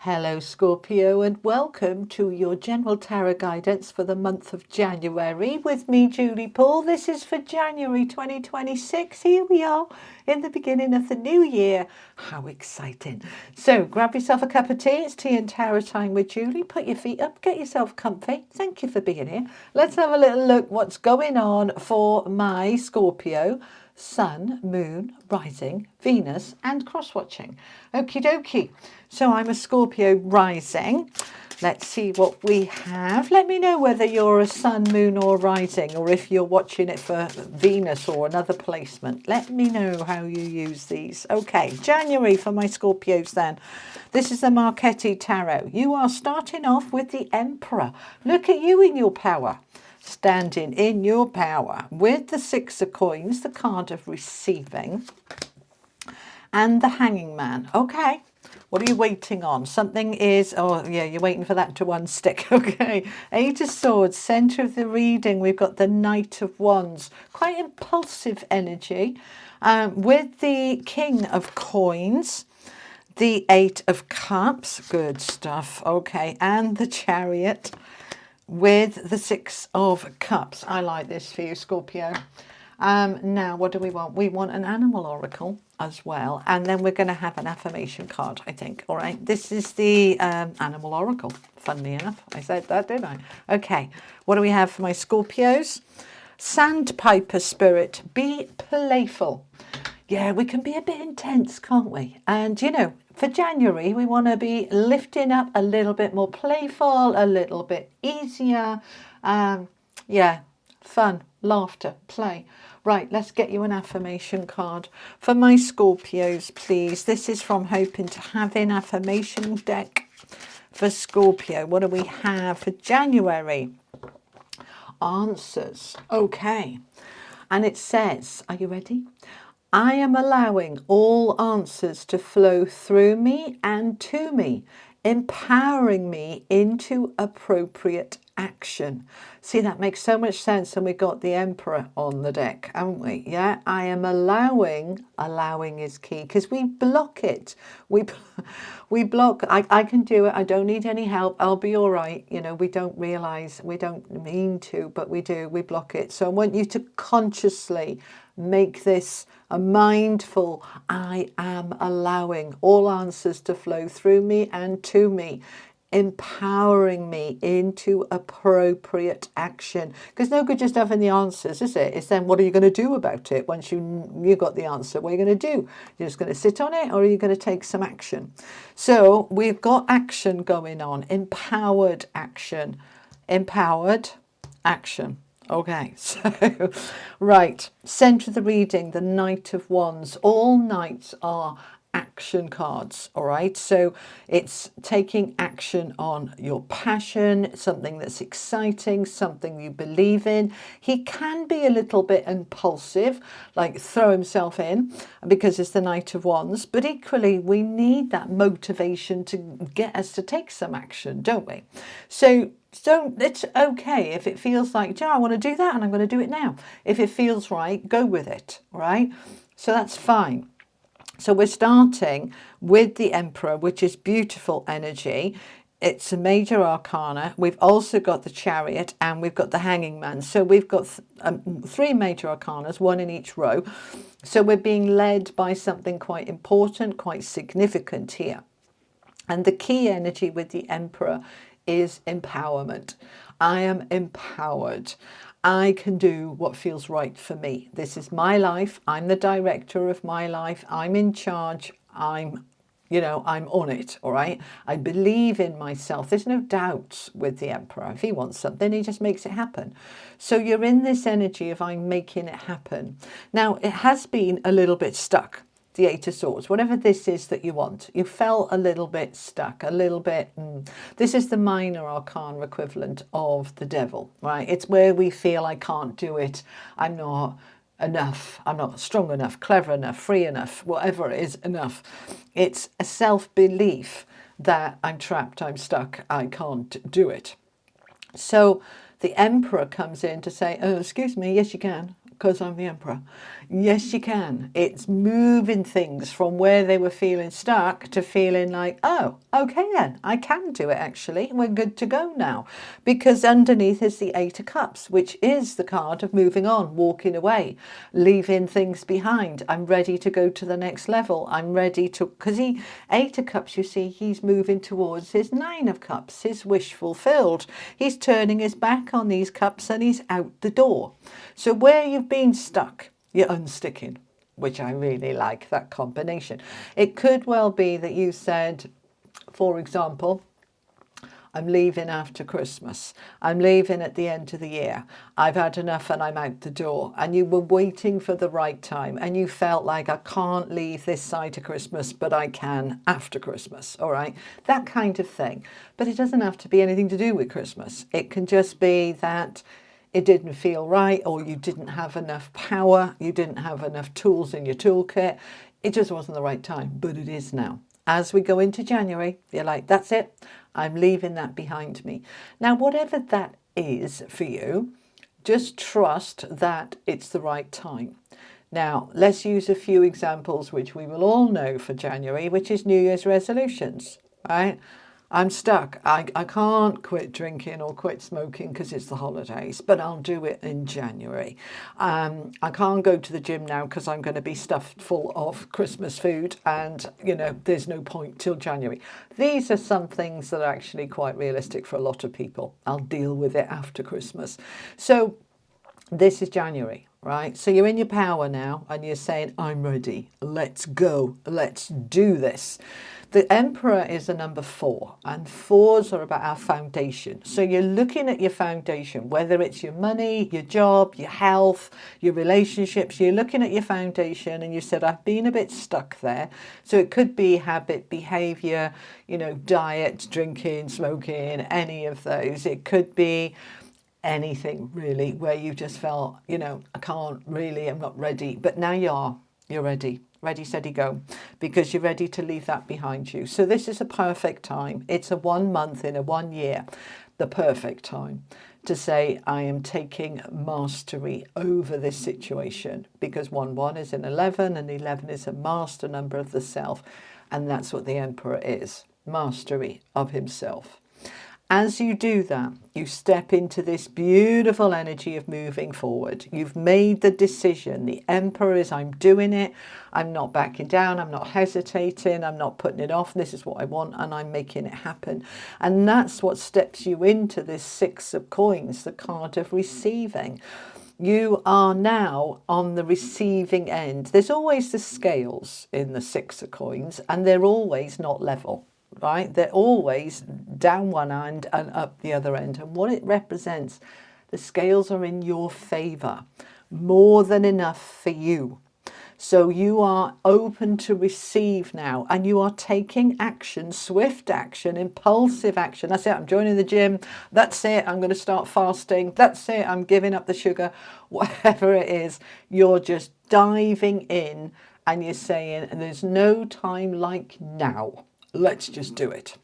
Hello Scorpio, and welcome to your general tarot guidance for the month of January with me, Julie Poole. This is for January 2026. Here we are in the beginning of the new year. How exciting. So grab yourself a cup of tea. It's tea and tarot time with Julie. Put your feet up, get yourself comfy. Thank you for being here. Let's have a little look what's going on for my Scorpio. Sun, Moon, Rising, Venus and cross-watching. Okie dokie. So I'm a Scorpio rising. Let's see what we have. Let me know whether you're a Sun, Moon or Rising, or if you're watching it for Venus or another placement. Let me know how you use these. Okay, January for my Scorpios then. This is the Marchetti Tarot. You are starting off with the Emperor. Look at you in your power. Standing in your power with the Six of Coins, the card of receiving, and the Hanging Man. Okay, what are you waiting on? Something is, oh yeah, you're waiting for that to unstick. Okay, Eight of Swords, center of the reading. We've got the Knight of Wands, quite impulsive energy, with the King of Coins, the Eight of Cups, good stuff. Okay, and the Chariot with the Six of Cups. I like this for you, Scorpio. Now, what do we want? We want an animal oracle as well. And then we're going to have an affirmation card, I think. All right. This is the animal oracle. Funnily enough, I said that, didn't I? Okay. What do we have for my Scorpios? Sandpiper spirit. Be playful. Yeah, we can be a bit intense, can't we? And, you know, for January, we want to be lifting up a little bit more playful, a little bit easier. Yeah, fun, laughter, play. Right, let's get you an affirmation card. For my Scorpios, please. This is from Hoping to Having affirmation deck for Scorpio. What do we have for January? Answers. Okay. And it says, are you ready? I am allowing all answers to flow through me and to me, empowering me into appropriate action. See, that makes so much sense. And we got the Emperor on the deck, haven't we? Yeah, I am allowing is key because we block it. We block. I can do it. I don't need any help. I'll be all right. You know, we don't realize, we don't mean to, but we do. We block it. So I want you to consciously make this a mindful, I am allowing all answers to flow through me and to me, empowering me into appropriate action. Because no good just having the answers, is it? It's then what are you going to do about it once you got the answer? What are you going to do? You're just going to sit on it, or are you going to take some action? So we've got action going on, empowered action, empowered action. Okay, so, right, center of the reading, the Knight of Wands. All knights are action cards, all right? So it's taking action on your passion, something that's exciting, something you believe in. He can be a little bit impulsive, like throw himself in, because it's the Knight of Wands, but equally we need that motivation to get us to take some action, don't we? So it's okay if it feels like, I want to do that and I'm going to do it now. If it feels right, go with it, all right? So that's fine. So we're starting with the Emperor, which is beautiful energy. It's a major arcana. We've also got the Chariot and we've got the Hanging Man. So we've got three major arcanas, one in each row. So we're being led by something quite important, quite significant here. And the key energy with the Emperor is empowerment. I am empowered. I can do what feels right for me. This is my life. I'm the director of my life. I'm in charge. I'm on it, all right? I believe in myself. There's no doubt with the Emperor. If he wants something, he just makes it happen. So you're in this energy of I'm making it happen. Now, it has been a little bit stuck. The Eight of Swords, whatever this is that you want, you felt a little bit stuck, a little bit. This is the minor arcana equivalent of the Devil, right? It's where we feel I can't do it. I'm not enough. I'm not strong enough, clever enough, free enough, whatever it is enough. It's a self-belief that I'm trapped, I'm stuck, I can't do it. So the Emperor comes in to say, oh, excuse me, yes, you can. Because I'm the Emperor. Yes, you can. It's moving things from where they were feeling stuck to feeling like, oh, okay then, I can do it actually. We're good to go now. Because underneath is the Eight of Cups, which is the card of moving on, walking away, leaving things behind. I'm ready to go to the next level. I'm ready to, because Eight of Cups, you see, he's moving towards his Nine of Cups, his wish fulfilled. He's turning his back on these cups and he's out the door. So where you've been stuck, you're unsticking, which I really like that combination. It could well be that you said, for example, I'm leaving after Christmas. I'm leaving at the end of the year. I've had enough and I'm out the door. And you were waiting for the right time and you felt like I can't leave this side of Christmas, but I can after Christmas. All right. That kind of thing. But it doesn't have to be anything to do with Christmas. It can just be that it didn't feel right, or you didn't have enough power, you didn't have enough tools in your toolkit. It just wasn't the right time, but it is now. As we go into January, you're like, that's it, I'm leaving that behind me. Now, whatever that is for you, just trust that it's the right time. Now, let's use a few examples which we will all know for January, which is New Year's resolutions, right? I'm stuck. I can't quit drinking or quit smoking because it's the holidays, but I'll do it in January. I can't go to the gym now because I'm going to be stuffed full of Christmas food and, there's no point till January. These are some things that are actually quite realistic for a lot of people. I'll deal with it after Christmas. So this is January, right? So you're in your power now and you're saying, I'm ready. Let's go. Let's do this. The Emperor is a number 4, and 4s are about our foundation. So you're looking at your foundation, whether it's your money, your job, your health, your relationships. You're looking at your foundation and you said, I've been a bit stuck there. So it could be habit, behavior, diet, drinking, smoking, any of those. It could be anything really where you just felt, I can't really, I'm not ready. But now you're ready. Ready, steady, go, because you're ready to leave that behind you. So this is a perfect time. It's a 1 month in a 1 year, the perfect time to say, I am taking mastery over this situation, because 1-1 is an 11 and 11 is a master number of the self. And that's what the Emperor is, mastery of himself. As you do that, you step into this beautiful energy of moving forward. You've made the decision. The Emperor is, I'm doing it. I'm not backing down. I'm not hesitating. I'm not putting it off. This is what I want and I'm making it happen. And that's what steps you into this 6 of coins, the card of receiving. You are now on the receiving end. There's always the scales in the 6 of coins and they're always not level. Right? They're always down one end and up the other end. And what it represents, the scales are in your favor, more than enough for you. So you are open to receive now and you are taking action, swift action, impulsive action. That's it. I'm joining the gym. That's it. I'm going to start fasting. That's it. I'm giving up the sugar. Whatever it is, you're just diving in and you're saying, there's no time like now. Let's just do it.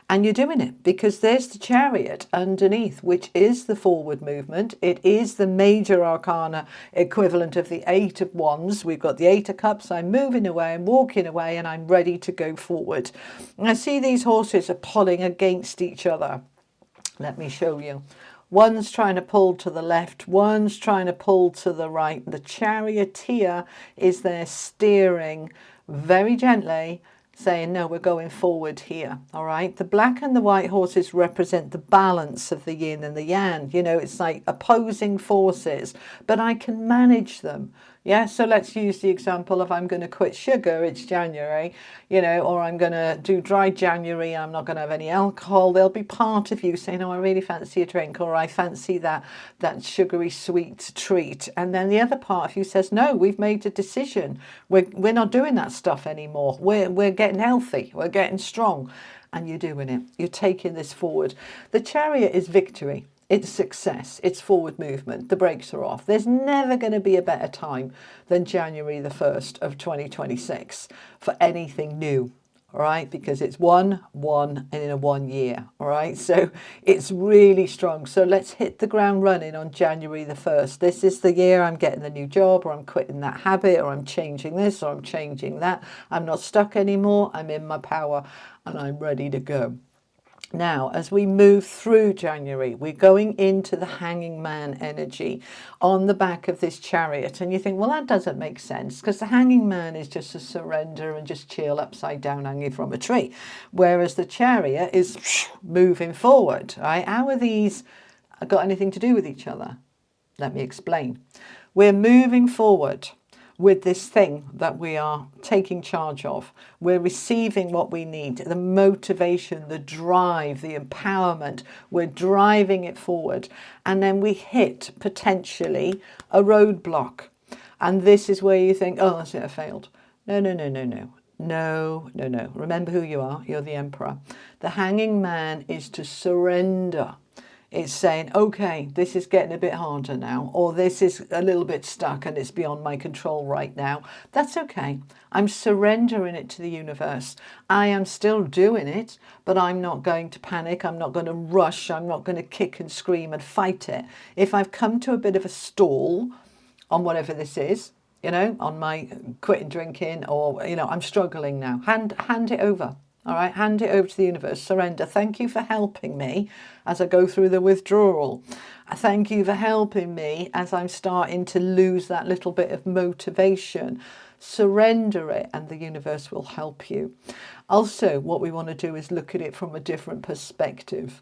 And you're doing it because there's the Chariot underneath, which is the forward movement. It is the major arcana equivalent of the 8 of Wands. We've got the 8 of Cups. I'm moving away, I'm walking away, and I'm ready to go forward. And I see these horses are pulling against each other. Let me show you. One's trying to pull to the left, one's trying to pull to the right. The charioteer is there steering very gently, saying, no, we're going forward here. All right. The black and the white horses represent the balance of the yin and the yang. It's like opposing forces, but I can manage them. Yeah. So let's use the example of I'm going to quit sugar. It's January, or I'm going to do dry January. I'm not going to have any alcohol. There'll be part of you saying, oh, I really fancy a drink, or I fancy that sugary sweet treat. And then the other part of you says, no, we've made a decision. We're not doing that stuff anymore. We're getting healthy. We're getting strong. And you're doing it. You're taking this forward. The Chariot is victory. It's success. It's forward movement. The brakes are off. There's never going to be a better time than January the 1st of 2026 for anything new. all right, because it's 1, 1, and in a 1 year, all right, so it's really strong. So let's hit the ground running on January the 1st. This is the year I'm getting the new job, or I'm quitting that habit, or I'm changing this, or I'm changing that. I'm not stuck anymore. I'm in my power and I'm ready to go. Now, as we move through January, we're going into the hanging man energy on the back of this chariot. And you think, well, that doesn't make sense, because the hanging man is just a surrender and just chill upside down hanging from a tree. Whereas the chariot is moving forward, right? How are these got anything to do with each other? Let me explain. We're moving forward with this thing that we are taking charge of. We're receiving what we need, the motivation, the drive, the empowerment. We're driving it forward. And then we hit potentially a roadblock. And this is where you think, oh, that's it, I failed. No, no, no, no, no. No, no, no. Remember who you are. You're the emperor. The hanging man is to surrender. It's saying, okay, this is getting a bit harder now, or this is a little bit stuck and it's beyond my control right now. That's okay. I'm surrendering it to the universe. I am still doing it, but I'm not going to panic. I'm not going to rush. I'm not going to kick and scream and fight it. If I've come to a bit of a stall on whatever this is, you know, on my quitting drinking, or, you know, I'm struggling now, hand it over. All right, hand it over to the universe, surrender. Thank you for helping me as I go through the withdrawal. Thank you for helping me as I'm starting to lose that little bit of motivation. Surrender it and the universe will help you. Also, what we want to do is look at it from a different perspective.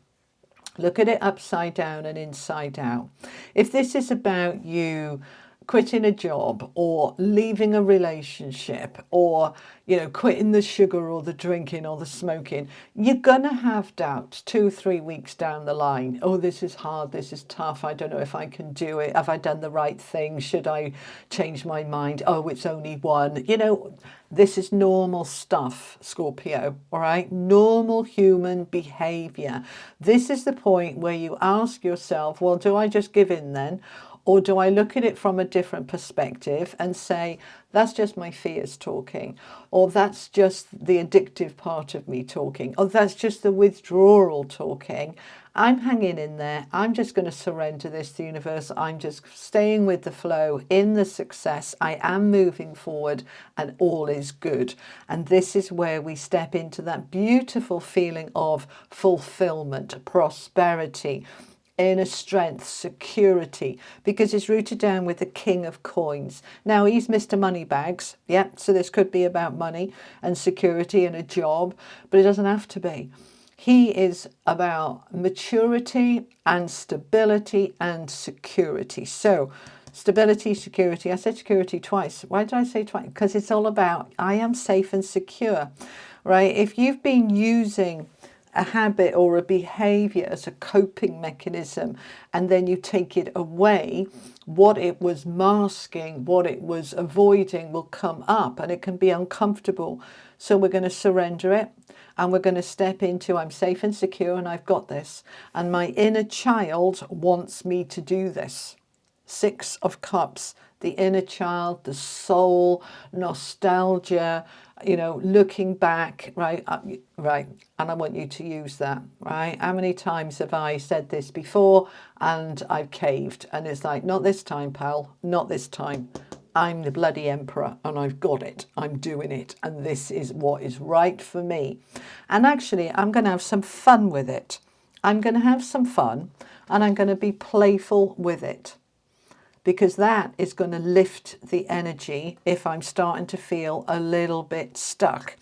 Look at it upside down and inside out. If this is about you quitting a job or leaving a relationship, or, you know, quitting the sugar or the drinking or the smoking, you're gonna have doubts 2-3 weeks down the line. Oh, this is hard, this is tough, I don't know if I can do it, have I done the right thing, should I change my mind, oh, it's only one. You know, this is normal stuff, Scorpio, all right? Normal human behavior. This is the point where you ask yourself, well, do I just give in then? Or do I look at it from a different perspective and say, that's just my fears talking, or that's just the addictive part of me talking, or that's just the withdrawal talking. I'm hanging in there. I'm just going to surrender this to the universe. I'm just staying with the flow in the success. I am moving forward and all is good. And this is where we step into that beautiful feeling of fulfillment, prosperity, inner strength, security, because it's rooted down with the King of Coins. Now, he's Mr. Moneybags, yeah, so this could be about money and security and a job, but it doesn't have to be. He is about maturity and stability and security. So, stability, security. I said security twice. Why did I say twice? Because it's all about, I am safe and secure, right? If you've been using a habit or a behavior as a coping mechanism, and then you take it away, what it was masking, what it was avoiding will come up, and it can be uncomfortable. So we're going to surrender it, and we're going to step into, I'm safe and secure and I've got this, and my inner child wants me to do this. 6 of Cups, the inner child, the soul, nostalgia, you know, looking back, right, right, and I want you to use that, right? How many times have I said this before and I've caved, and it's like, not this time, pal, not this time. I'm the bloody emperor and I've got it, I'm doing it, and this is what is right for me. And actually, I'm going to have some fun with it. I'm going to have some fun, and I'm going to be playful with it, because that is going to lift the energy if I'm starting to feel a little bit stuck.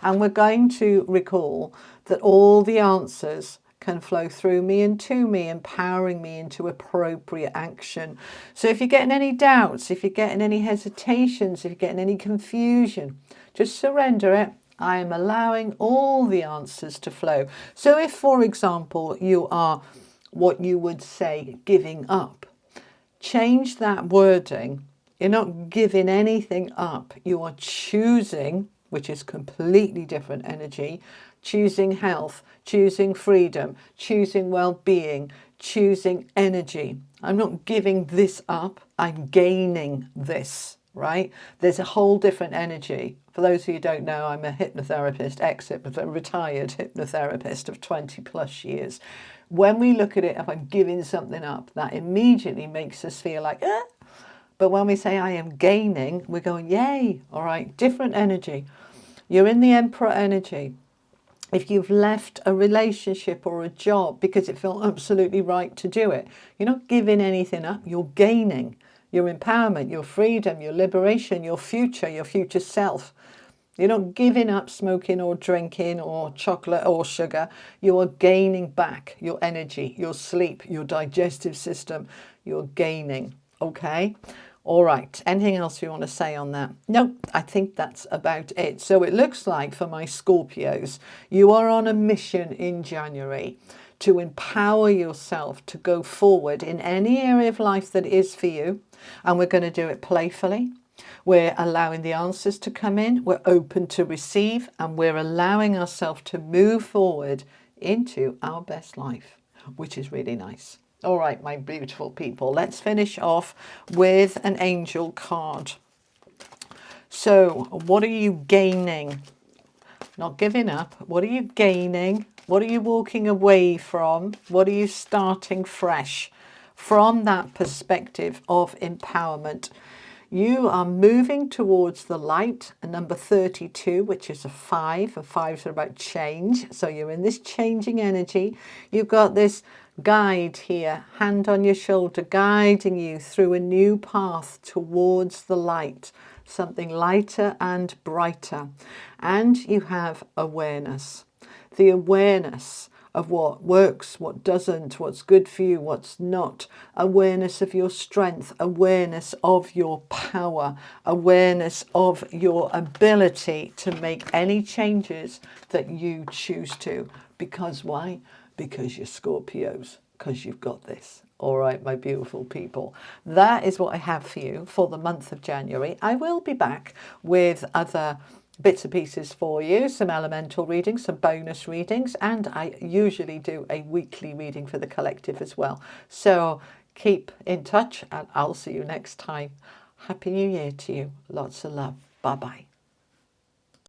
And we're going to recall that all the answers can flow through me and to me, empowering me into appropriate action. So if you're getting any doubts, if you're getting any hesitations, if you're getting any confusion, just surrender it. I am allowing all the answers to flow. So if, for example, you are what you would say giving up, change that wording. You're not giving anything up. You are choosing, which is completely different energy, choosing health, choosing freedom, choosing well-being, choosing energy. I'm not giving this up. I'm gaining this, right? There's a whole different energy For those of you who don't know, I'm a hypnotherapist, retired hypnotherapist of 20 plus years. When we look at it, if I'm giving something up, that immediately makes us feel like, eh. But when we say I am gaining, we're going, yay, all right, different energy. You're in the Emperor energy. If you've left a relationship or a job because it felt absolutely right to do it, you're not giving anything up, you're gaining your empowerment, your freedom, your liberation, your future self. You're not giving up smoking or drinking or chocolate or sugar. You are gaining back your energy, your sleep, your digestive system. You're gaining, okay? All right, anything else you want to say on that? No, I think that's about it. So it looks like for my Scorpios, you are on a mission in January to empower yourself to go forward in any area of life that is for you. And we're going to do it playfully. We're allowing the answers to come in. We're open to receive, and we're allowing ourselves to move forward into our best life, which is really nice. All right, my beautiful people, let's finish off with an angel card. So what are you gaining? Not giving up. What are you gaining? What are you walking away from? What are you starting fresh? From that perspective of empowerment, you are moving towards the light, a number 32, which is a 5. And 5s are about change. So you're in this changing energy. You've got this guide here, hand on your shoulder, guiding you through a new path towards the light, something lighter and brighter. And you have awareness, the awareness of what works, what doesn't, what's good for you, what's not, awareness of your strength, awareness of your power, awareness of your ability to make any changes that you choose to. Because why? Because you're Scorpios, because you've got this. All right, my beautiful people. That is what I have for you for the month of January. I will be back with other bits and pieces for you, some elemental readings, some bonus readings, and I usually do a weekly reading for the collective as well. So keep in touch and I'll see you next time. Happy New Year to you. Lots of love. Bye-bye.